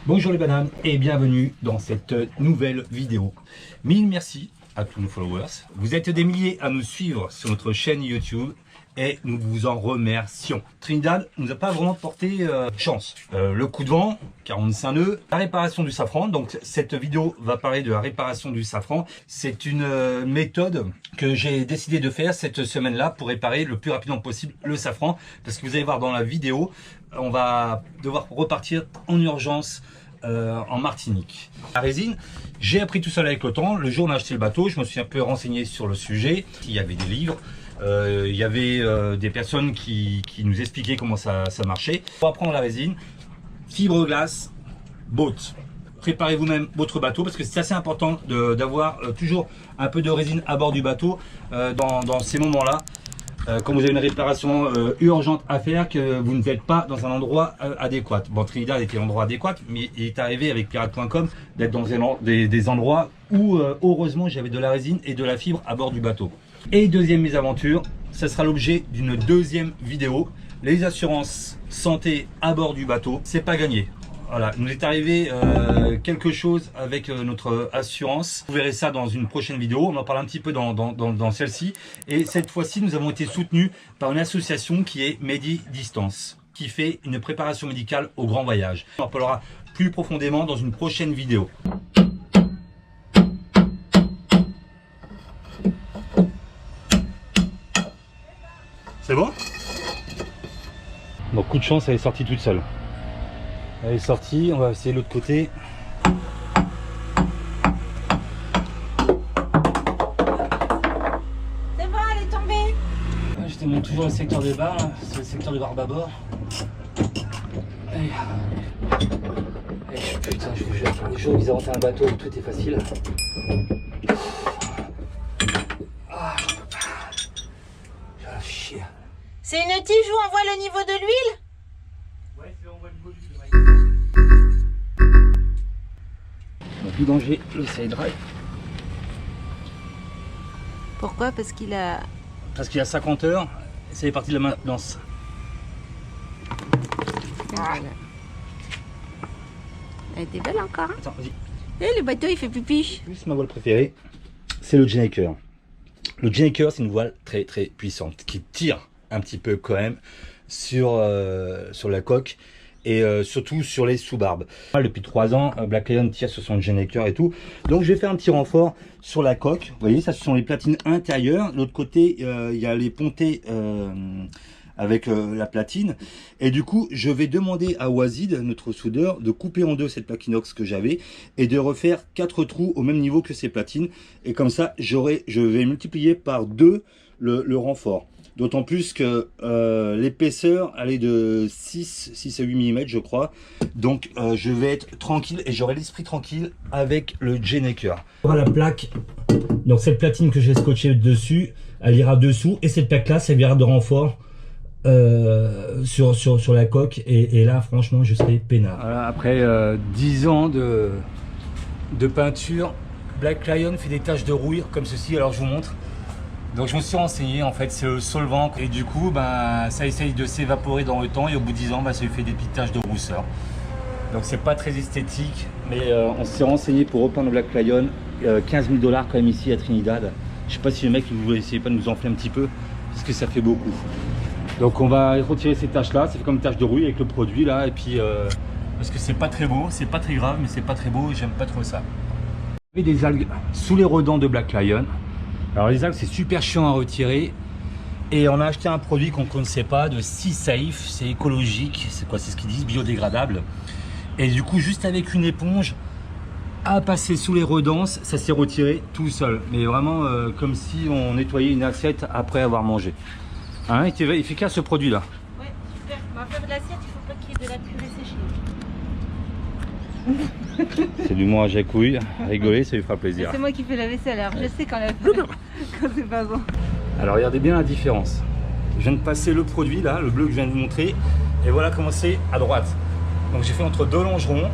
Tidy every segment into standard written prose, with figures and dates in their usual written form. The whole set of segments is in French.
Bonjour les bananes et bienvenue dans cette nouvelle vidéo. Mille merci à tous nos followers. Vous êtes des milliers à nous suivre sur notre chaîne YouTube et nous vous en remercions. Trinidad nous a pas vraiment porté chance. Le coup de vent, 45 nœuds, la réparation du safran. Donc cette vidéo va parler de la réparation du safran. C'est une méthode que j'ai décidé de faire cette semaine-là pour réparer le plus rapidement possible le safran. Parce que vous allez voir dans la vidéo, on va devoir repartir en urgence en Martinique. La résine, j'ai appris tout seul avec le temps. Le jour où on a acheté le bateau, je me suis un peu renseigné sur le sujet. Il y avait des livres, il y avait des personnes qui nous expliquaient comment ça marchait. Pour apprendre la résine, fiberglass, boat. Préparez vous-même votre bateau parce que c'est assez important d'avoir toujours un peu de résine à bord du bateau dans ces moments-là. Quand vous avez une réparation urgente à faire, que vous ne êtes pas dans un endroit adéquat. Bon, Trinidad était l'endroit adéquat, mais il est arrivé avec Pirate.com d'être dans des endroits où, heureusement, j'avais de la résine et de la fibre à bord du bateau. Et deuxième mésaventure, ça sera l'objet d'une deuxième vidéo. Les assurances santé à bord du bateau, c'est pas gagné. Voilà, il nous est arrivé quelque chose avec notre assurance. Vous verrez ça dans une prochaine vidéo. On en parle un petit peu dans celle-ci. Et cette fois-ci, nous avons été soutenus par une association qui est Medi Distance, qui fait une préparation médicale au grand voyage. On en parlera plus profondément dans une prochaine vidéo. C'est bon? Donc coup de chance, elle est sortie toute seule. Elle est sortie, on va essayer l'autre côté. C'est bon, elle est tombée. Je te montre toujours le secteur des barres, c'est le secteur des barres bâbord. Putain, je vous jure, les jours où ils inventent un bateau, tout est facile. Ah, j'ai chier. C'est une tige où on voit le niveau de l'huile? Ouais, c'est on voit le niveau de l'huile. Plus danger, le side drive. Pourquoi? Parce qu'il a 50 heures, c'est parti de la maintenance. Voilà. Elle était belle encore. Hein? Attends, vas-y. Et le bateau il fait pipi. Plus ma voile préférée, c'est le Gennaker. Le Gennaker, c'est une voile très très puissante qui tire un petit peu quand même sur la coque. Et surtout sur les sous-barbes. Depuis 3 ans, Black Lion tire sur son Gennaker et tout. Donc je vais faire un petit renfort sur la coque. Vous voyez, ça ce sont les platines intérieures. De l'autre côté, il y a les pontées avec la platine. Et du coup, je vais demander à Wazid, notre soudeur, de couper en deux cette plaque inox que j'avais et de refaire 4 trous au même niveau que ces platines. Et comme ça, je vais multiplier par 2 le renfort. D'autant plus que l'épaisseur, elle est de 6 à 8 mm, je crois. Donc, je vais être tranquille et j'aurai l'esprit tranquille avec le Gennaker. Voilà la plaque. Donc, cette platine que j'ai scotchée dessus, elle ira dessous. Et cette plaque-là, ça servira de renfort sur la coque. Et là, franchement, je serai peinard. Voilà, après 10 ans de peinture, Black Lion fait des taches de rouille comme ceci. Alors, je vous montre. Donc je me suis renseigné, en fait c'est le solvant et du coup ça essaye de s'évaporer dans le temps et au bout de 10 ans ça lui fait des petites taches de rousseur. Donc c'est pas très esthétique mais on s'est renseigné pour repeindre Black Lion, 15 000 $ quand même ici à Trinidad. Je sais pas si le mec vous essayez pas de nous enfler un petit peu parce que ça fait beaucoup. Donc on va retirer ces taches là, ça fait comme tache de rouille avec le produit là et puis parce que c'est pas très beau, c'est pas très grave mais c'est pas très beau et j'aime pas trop ça. Il y avait des algues sous les redans de Black Lion. Alors les algues c'est super chiant à retirer et on a acheté un produit qu'on ne connaissait pas de Sea Safe, c'est écologique, c'est quoi, c'est ce qu'ils disent, biodégradable. Et du coup juste avec une éponge à passer sous les redans, ça s'est retiré tout seul. Mais vraiment comme si on nettoyait une assiette après avoir mangé. Hein, il est efficace ce produit là. Ouais, super. On va faire de l'assiette, il faut pas qu'il y ait de la purée séchée. C'est du moins à Jacouille, rigoler ça lui fera plaisir. C'est moi qui fais la vaisselle, alors je sais quand c'est pas bon. Alors regardez bien la différence. Je viens de passer le produit là, le bleu que je viens de vous montrer, et voilà comment c'est à droite. Donc j'ai fait entre 2 longerons.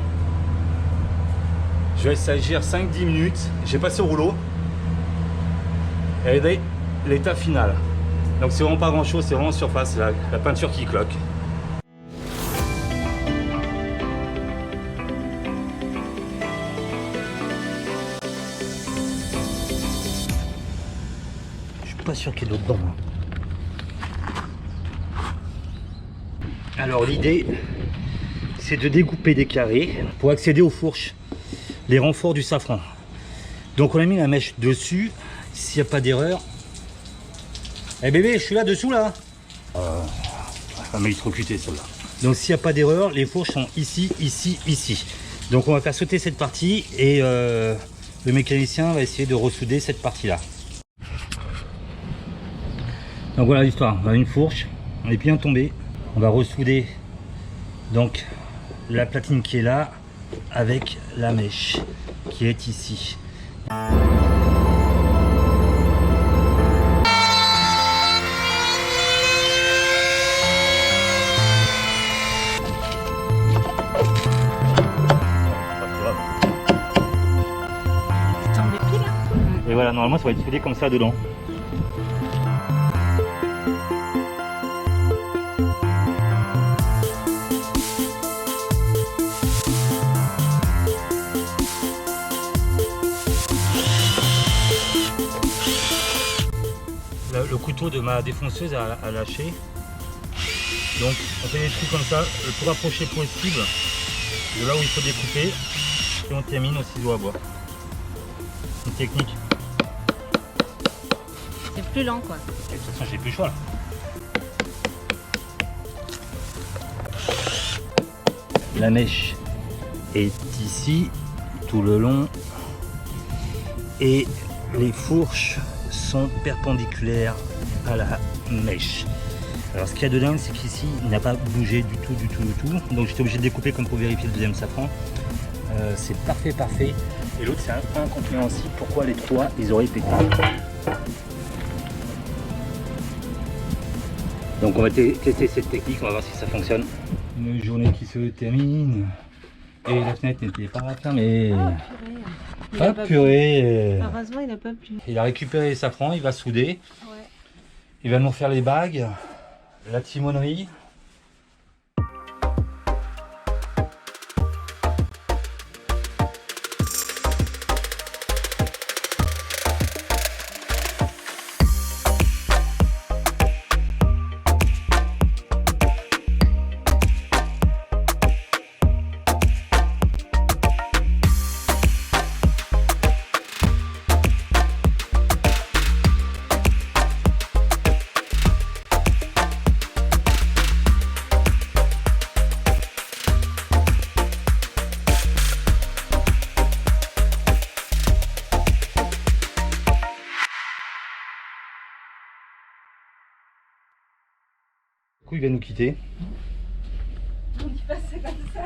Je vais laisser agir 5-10 minutes. J'ai passé au rouleau. Et regardez l'état final. Donc c'est vraiment pas grand chose, c'est vraiment surface, la peinture qui cloque. pas sûr qu'il y ait d'autres dedans. Alors l'idée, c'est de découper des carrés pour accéder aux fourches, les renforts du safran. Donc on a mis la mèche dessus, s'il n'y a pas d'erreur. Eh bébé, je suis là dessous là. Elle m'a électrocuté celle-là. Donc s'il n'y a pas d'erreur, les fourches sont ici, ici, ici. Donc on va faire sauter cette partie et le mécanicien va essayer de ressouder cette partie-là. Donc voilà l'histoire, on a une fourche, on est bien tombé. On va ressouder donc la platine qui est là avec la mèche qui est ici. Et voilà, normalement ça va être soudé comme ça dedans. Le couteau de ma défonceuse a lâché. Donc on fait des trous comme ça, le plus rapproché possible de là où il faut découper. Et on termine au ciseau à bois. Une technique. C'est plus lent quoi. Et de toute façon j'ai plus le choix là. La mèche est ici tout le long et les fourches sont perpendiculaires à la mèche. Alors ce qu'il y a de dingue, c'est qu'ici il n'a pas bougé du tout. Donc j'étais obligé de découper comme pour vérifier le deuxième safran. C'est parfait. Et l'autre c'est incompréhensible pourquoi les trois ils auraient pété. Donc on va tester cette technique, on va voir si ça fonctionne. Une journée qui se termine et la fenêtre n'était pas fermée. Ah purée. Heureusement il n'a pas plu. Il a récupéré les safrans, il va souder. Ouais. Il va nous faire les bagues, la timonerie. Du coup, il va nous quitter. On dit pas ça comme ça.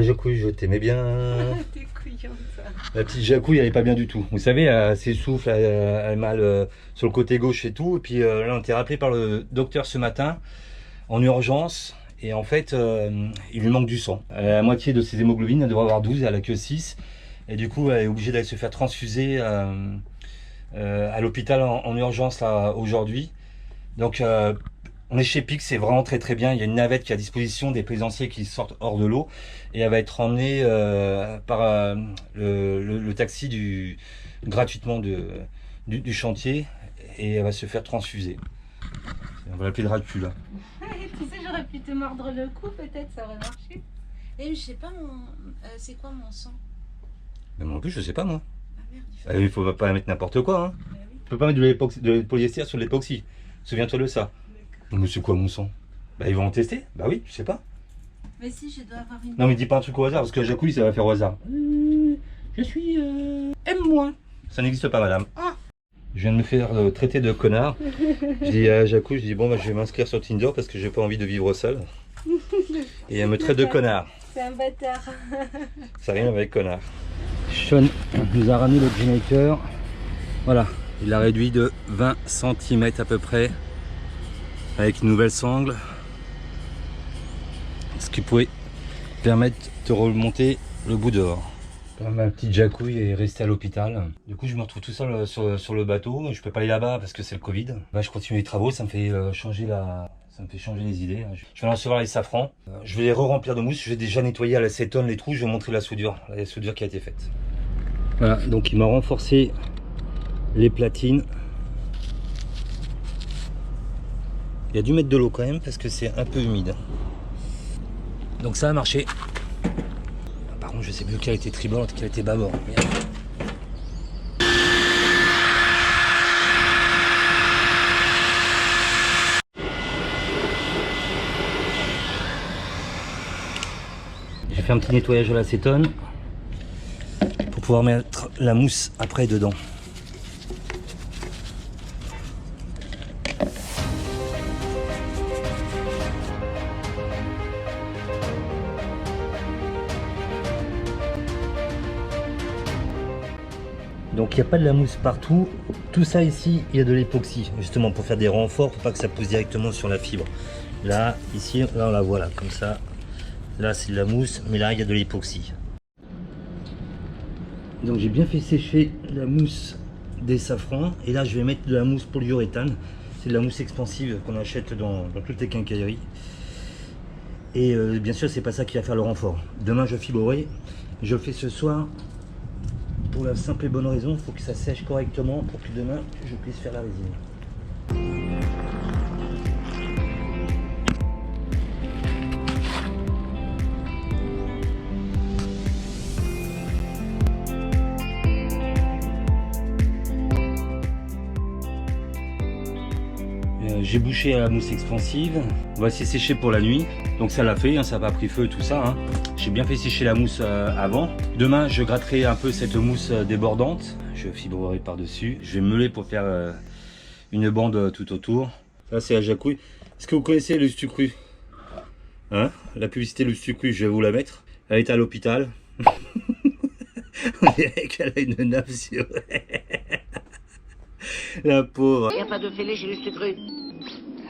Jacouille, je t'aimais bien. T'es couillon ça. La petite Jacouille, elle est pas bien du tout. Vous savez, elle s'essouffle, elle a mal sur le côté gauche et tout. Et puis là, on était rappelé par le docteur ce matin en urgence. Et en fait, il lui manque du sang. La moitié de ses hémoglobines, elle devrait avoir 12, elle a que 6. Et du coup, elle est obligée d'aller se faire transfuser à l'hôpital en urgence là aujourd'hui. Donc on est chez Pix, c'est vraiment très bien. Il y a une navette qui est à disposition des plaisanciers qui sortent hors de l'eau et elle va être emmenée par le taxi gratuitement du chantier et elle va se faire transfuser. On va l'appeler Dracula. Tu sais, j'aurais pu te mordre le cou, peut-être ça aurait marché. Et je sais pas c'est quoi mon sang? Mais moi non plus, je sais pas moi. Ah merde, Il faut pas mettre n'importe quoi. Hein. Bah oui. Tu peux pas mettre de polyester sur l'époxy. Souviens-toi de ça. Mais c'est quoi mon sang? Bah ils vont en tester. Bah oui, je sais pas. Mais si, je dois avoir une... Non mais dis pas un truc au hasard parce que Jacouille ça va faire au hasard. Je suis M-. Ça n'existe pas madame. Ah. Je viens de me faire traiter de connard. Je dis à Jacouille, je dis bon bah je vais m'inscrire sur Tinder parce que j'ai pas envie de vivre seul. Et elle me traite de connard. C'est un bâtard. Ça rime avec connard. Sean nous a ramené le generator. Voilà, il l'a réduit de 20 cm à peu près. Avec une nouvelle sangle. Ce qui pouvait permettre de remonter le bout dehors. Ma petite Jacouille est restée à l'hôpital. Du coup je me retrouve tout seul sur le bateau. Je peux pas aller là-bas parce que c'est le Covid. Bah, je continue les travaux, ça me fait changer les idées. Je vais recevoir les safrans. Je vais les re-remplir de mousse. Je vais déjà nettoyer à l'acétone les trous. Je vais vous montrer la soudure qui a été faite. Voilà, donc il m'a renforcé les platines. Il y a dû mettre de l'eau quand même parce que c'est un peu humide. Donc ça a marché. Par contre, je sais plus quel était tribord, quel était bâbord. Merde. J'ai fait un petit nettoyage à l'acétone pour pouvoir mettre la mousse après dedans. Donc il n'y a pas de la mousse partout. Tout ça ici, il y a de l'époxy, justement pour faire des renforts, pour pas que ça pousse directement sur la fibre. Là, ici, là on la voit là, comme ça. Là c'est de la mousse, mais là il y a de l'époxy. Donc j'ai bien fait sécher la mousse des safrans. Et là je vais mettre de la mousse polyuréthane. C'est de la mousse expansive qu'on achète dans toutes les quincailleries. Et bien sûr c'est pas ça qui va faire le renfort. Demain je fibrerai. Je le fais ce soir. Pour la simple et bonne raison, il faut que ça sèche correctement pour que demain je puisse faire la résine. J'ai bouché à la mousse expansive. On va laisser sécher pour la nuit. Donc ça l'a fait, hein, ça n'a pas pris feu tout ça. Hein. J'ai bien fait sécher la mousse avant. Demain je gratterai un peu cette mousse débordante. Je fibrerai par dessus. Je vais meuler pour faire une bande tout autour. Ça c'est la jacouille. Est-ce que vous connaissez le Stucru? Hein? La publicité le Stucru, je vais vous la mettre. Elle est à l'hôpital. On dirait qu'elle a une nappe sur... La pauvre. Il n'y a pas de fêlé chez le Stucru.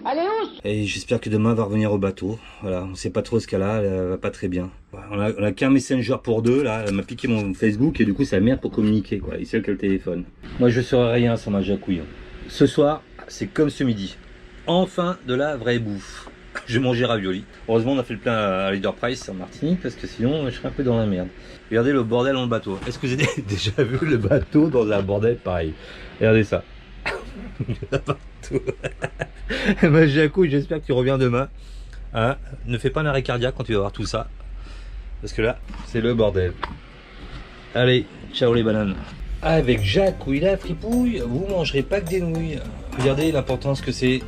Allez, ouf! Et j'espère que demain elle va revenir au bateau. Voilà, on sait pas trop ce qu'elle a, elle va pas très bien. On a qu'un messenger pour deux là, elle m'a piqué mon Facebook et du coup c'est la merde pour communiquer quoi. Il sait quel téléphone. Moi je serai rien sans ma jacouille. Ce soir, c'est comme ce midi. Enfin de la vraie bouffe. Je vais manger ravioli. Heureusement on a fait le plein à Leader Price en Martinique parce que sinon je serais un peu dans la merde. Regardez le bordel dans le bateau. Est-ce que vous avez déjà vu le bateau dans un bordel pareil? Regardez ça. Ma jacouille, j'espère que tu reviens demain. Hein, ne fais pas un arrêt cardiaque quand tu vas voir tout ça. Parce que là, c'est le bordel. Allez, ciao les bananes. Avec Jacouille la fripouille, vous mangerez pas que des nouilles. Regardez l'importance que c'est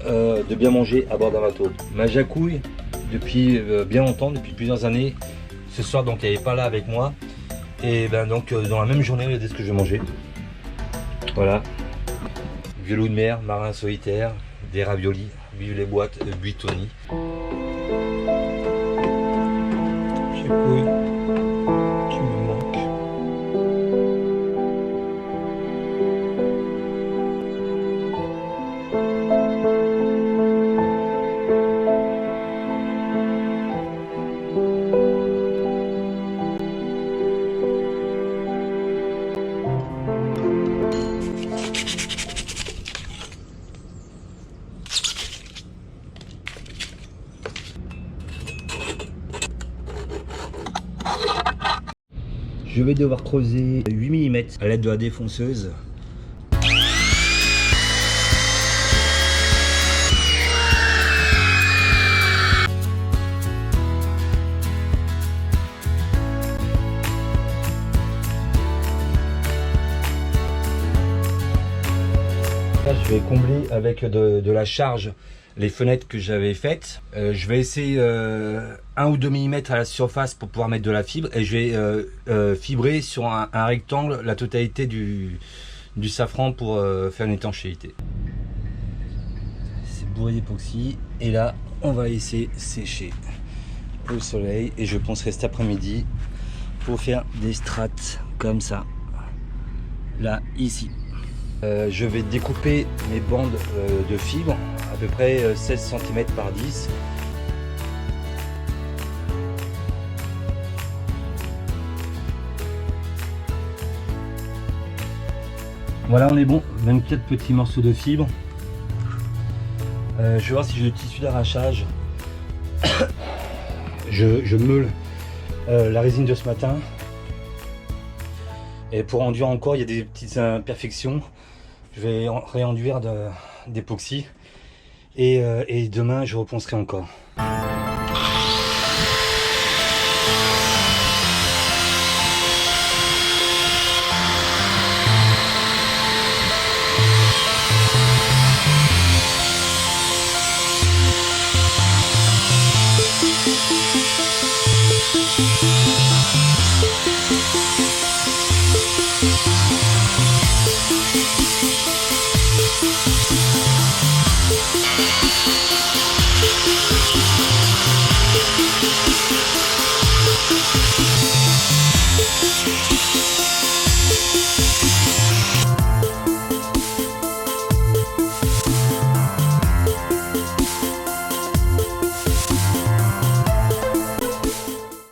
de bien manger à bord d'un bateau. Ma jacouille, depuis bien longtemps, depuis plusieurs années, ce soir donc elle n'est pas là avec moi. Et ben donc dans la même journée, regardez ce que je vais manger. Voilà. Violou de mer, marin solitaire, des raviolis, vive les boîtes de Buitoni. Jacouille, tu me manques. Je vais devoir creuser 8 mm à l'aide de la défonceuse. Là, je vais combler avec de la charge les fenêtres que j'avais faites. Je vais essayer 1 ou 2 mm à la surface pour pouvoir mettre de la fibre et je vais fibrer sur un rectangle la totalité du safran pour faire une étanchéité. C'est bourré d'époxy et là on va laisser sécher au soleil et je penserai cet après-midi pour faire des strates comme ça, là ici. Je vais découper mes bandes de fibres à peu près 16 cm par 10. Voilà, on est bon. 24 petits morceaux de fibres. Je vais voir si j'ai le tissu d'arrachage. je meule la résine de ce matin. Et pour enduire encore, il y a des petites imperfections. Je vais réenduire d'époxy Et demain, je reponcerai encore.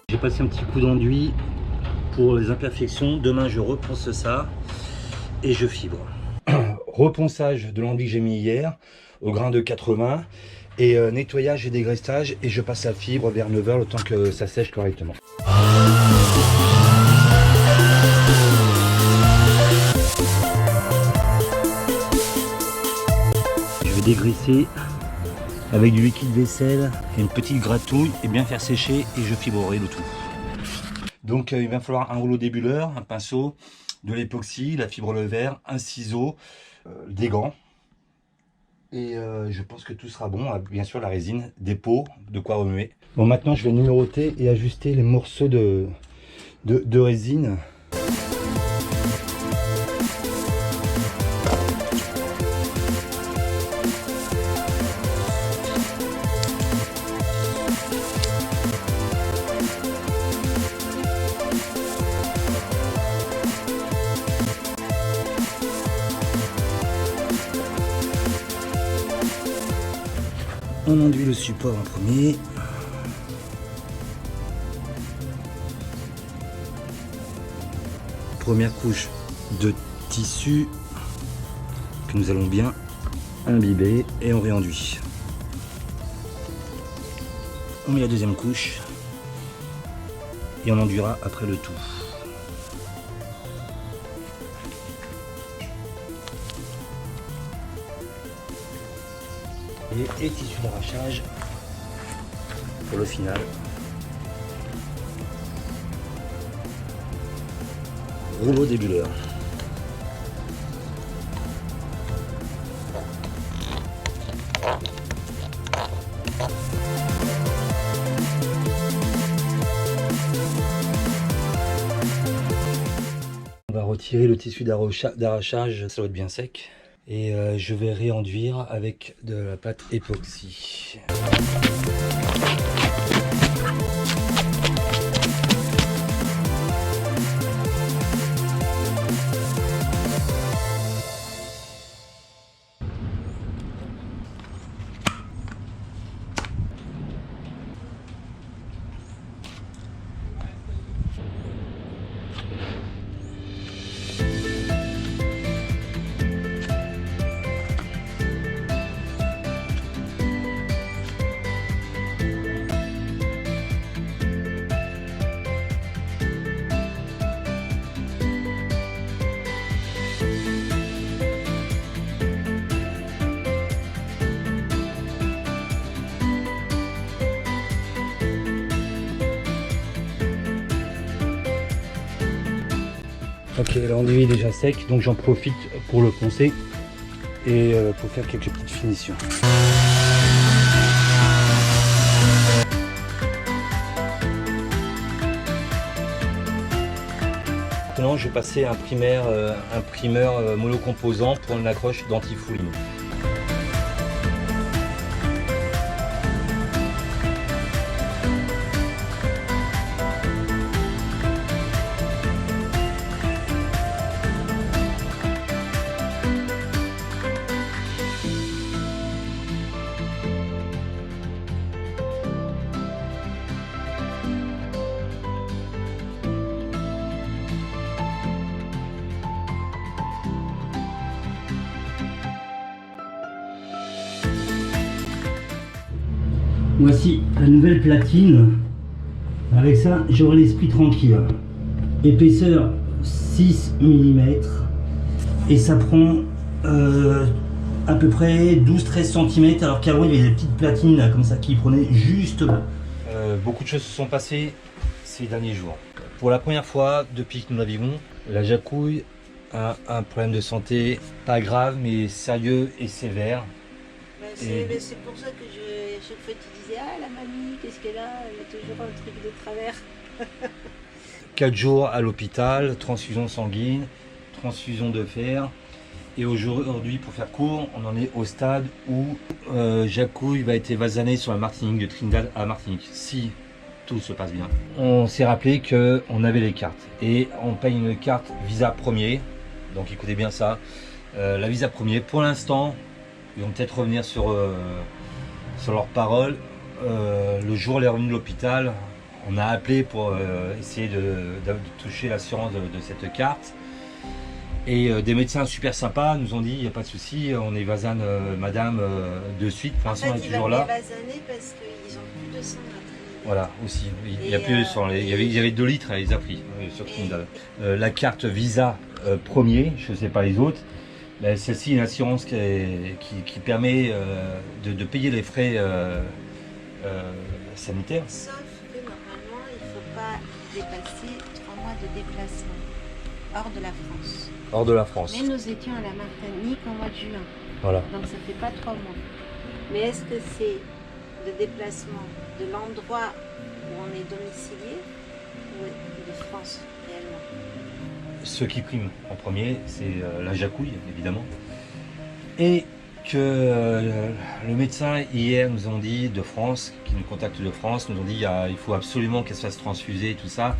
J'ai passé un petit coup d'enduit pour les imperfections. Demain, je reponce ça et je fibre. Reponçage de l'enduit que j'ai mis hier au grain de 80 et nettoyage et dégraissage, et je passe la fibre vers 9 h le temps que ça sèche correctement. Je vais dégraisser avec du liquide vaisselle et une petite gratouille et bien faire sécher, et je fibrerai le tout. Donc il va falloir un rouleau débuleur, un pinceau, de l'époxy, la fibre le verre, un ciseau, des gants. Et je pense que tout sera bon, bien sûr la résine, des pots, de quoi remuer. Bon, maintenant je vais numéroter et ajuster les morceaux de résine. On enduit le support en premier. Première couche de tissu que nous allons bien imbiber et on réenduit. On met la deuxième couche et on enduira après le tout. Et tissu d'arrachage pour le final. Rouleau débuleur. On va retirer le tissu d'arrachage, ça doit être bien sec. Et je vais réenduire avec de la pâte époxy. Ok, l'enduit est déjà sec, donc j'en profite pour le poncer et pour faire quelques petites finitions. Maintenant, je vais passer un primeur monocomposant pour une accroche d'antifouline. Voici la nouvelle platine. Avec ça, j'aurai l'esprit tranquille. Épaisseur 6 mm. Et ça prend à peu près 12-13 cm, alors qu'avant il y avait des petites platines là, comme ça qui prenaient juste. Beaucoup de choses se sont passées ces derniers jours. Pour la première fois depuis que nous la vivons, la Jacouille a un problème de santé pas grave mais sérieux et sévère. C'est pour ça que chaque fois tu disais ah la mamie qu'est-ce qu'elle a, elle a toujours un truc de travers. 4 jours à l'hôpital, transfusion sanguine, transfusion de fer. Et aujourd'hui, pour faire court, on en est au stade où Jacouille va être évasané sur la Martinique, de Trinidad à Martinique, si tout se passe bien. On s'est rappelé qu'on avait les cartes et on paye une carte visa premier, donc écoutez bien ça. La visa premier, pour l'instant, ils vont peut-être revenir sur leurs paroles. Le jour où elle est revenue de l'hôpital, on a appelé pour essayer de toucher l'assurance de cette carte. Et des médecins super sympas nous ont dit il n'y a pas de souci, on évasane madame de suite. Pour l'instant, on est toujours là. Évasaner parce qu'ils ont plus de sang à Trinidad. Voilà, aussi. Il n'y a plus de sang. Il y avait 2 litres, elle les a pris sur Trinidad. La carte Visa premier, je ne sais pas les autres. Celle-ci est une assurance qui permet de payer les frais sanitaires. Sauf que normalement, il ne faut pas dépasser 3 mois de déplacement hors de la France. Hors de la France. Mais nous étions à la Martinique en mois de juin. Voilà. Donc ça ne fait pas 3 mois. Mais est-ce que c'est le déplacement de l'endroit où on est domicilié ou de France réellement? Ce qui prime en premier, c'est la Jacouille, évidemment. Et que le médecin hier nous ont dit de France, qui nous contacte de France, nous ont dit il faut absolument qu'elle se fasse transfuser et tout ça.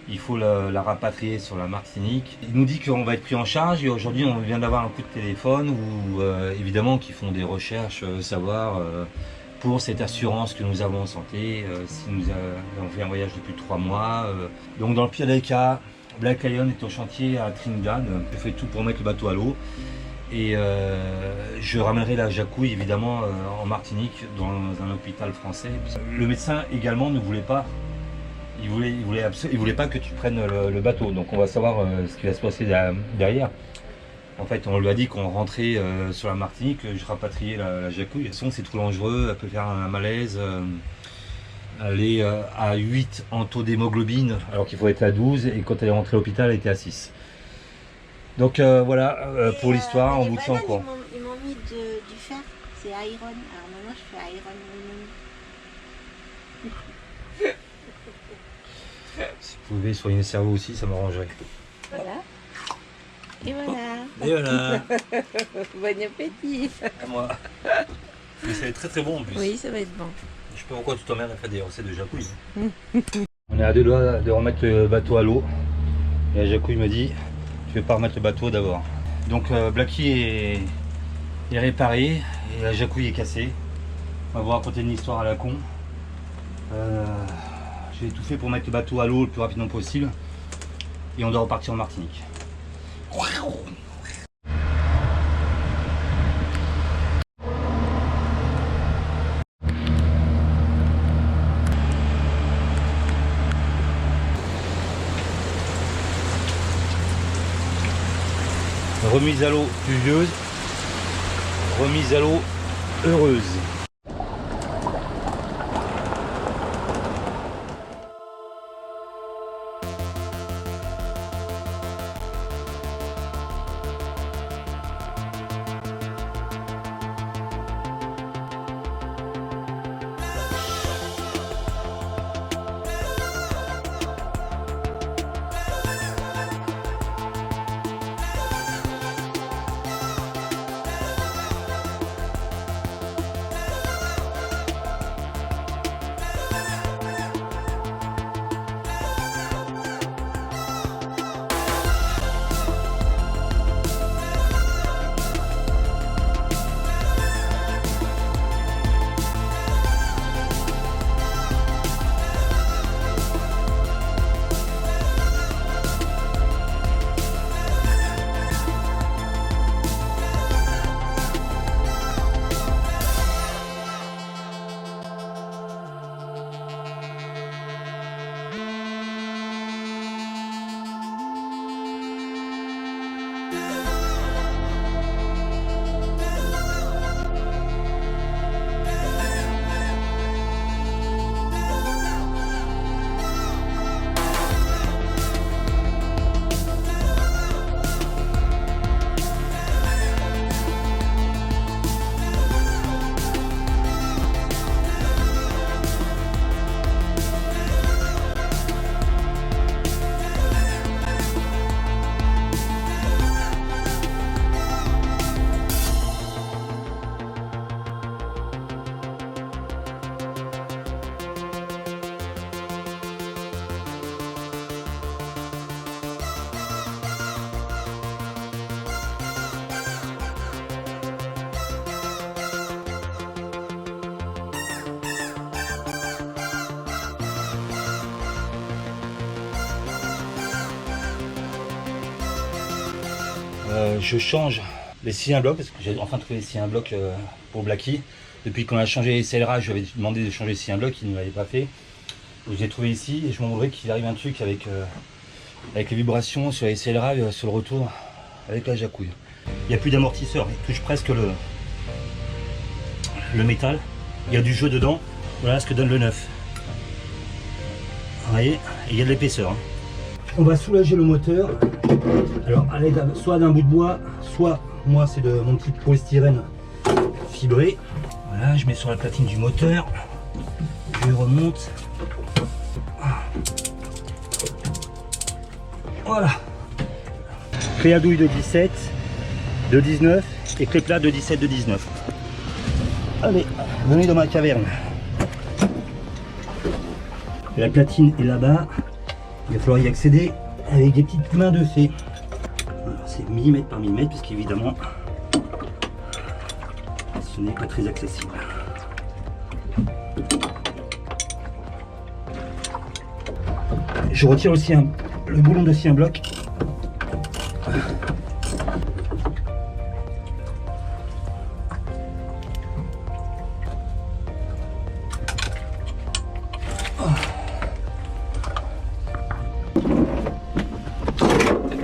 Il faut la rapatrier sur la Martinique. Il nous dit qu'on va être pris en charge et aujourd'hui on vient d'avoir un coup de téléphone où évidemment qu'ils font des recherches, savoir pour cette assurance que nous avons en santé, si nous avons fait un voyage depuis 3 mois. Donc dans le pire des cas, Black Lion est au chantier à Trinidad. Je fais tout pour mettre le bateau à l'eau. Et je ramènerai la Jacouille évidemment en Martinique dans un hôpital français. Le médecin également ne voulait pas. Il voulait pas que tu prennes le bateau, donc on va savoir ce qui va se passer derrière. En fait, on lui a dit qu'on rentrait sur la Martinique, je rapatriais la Jacouille. De toute façon, c'est trop dangereux, elle peut faire un malaise. Elle est à 8 en taux d'hémoglobine, alors qu'il faut être à 12, et quand elle est rentrée à l'hôpital, elle était à 6. Donc voilà, pour l'histoire, on vous tient au courant. Ils m'ont mis du fer, c'est iron. Alors maintenant, je fais iron. Si vous pouvez soigner le cerveau aussi, ça m'arrangerait. Voilà. Et voilà. Et voilà. Bon appétit. À moi. Mais ça va être très très bon en plus. Oui, ça va être bon. Je sais pas pourquoi tu t'emmerdes à faire des recettes de Jacouille. On est à 2 doigts de remettre le bateau à l'eau. Et la Jacouille me dit, tu veux pas remettre le bateau d'abord. Donc Blacky est réparé et la Jacouille est cassée. On va vous raconter une histoire à la con. J'ai tout fait pour mettre le bateau à l'eau le plus rapidement possible. Et on doit repartir en Martinique. Remise à l'eau pluvieuse, remise à l'eau heureuse. je change les cylindres blocs parce que j'ai enfin trouvé les cylindres blocs pour Blacky. Depuis qu'on a changé les CLRA, je lui avais demandé de changer les cylindres blocs, il ne l'avait pas fait. J'ai trouvé ici et je m'en voudrais qu'il arrive un truc avec les vibrations sur les CLRA sur le retour avec la jacouille. Il n'y a plus d'amortisseur, il touche presque le métal. Il y a du jeu dedans, voilà ce que donne le neuf. Vous voyez, il y a de l'épaisseur. On va soulager le moteur. Alors à l'aide soit d'un bout de bois, soit moi c'est de mon petit polystyrène fibré. Voilà, je mets sur la platine du moteur, je remonte. Voilà. Clé à douille de 17, de 19 et clé plat de 17, de 19. Allez, venez dans ma caverne. La platine est là-bas. Il va falloir y accéder avec des petites mains de fée. C'est millimètre par millimètre parce qu'évidemment ce n'est pas très accessible. Je retire aussi le boulon de scie un bloc.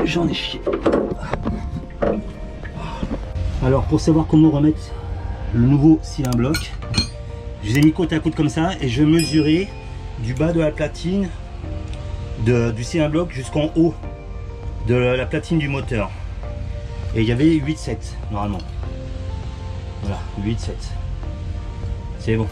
J'en ai chié. Alors pour savoir comment remettre le nouveau cylindre bloc, je les ai mis côte à côte comme ça et je mesurais du bas de la platine du cylindre bloc jusqu'en haut de la platine du moteur. Et il y avait 8,7 normalement. Voilà, 8,7. C'est bon.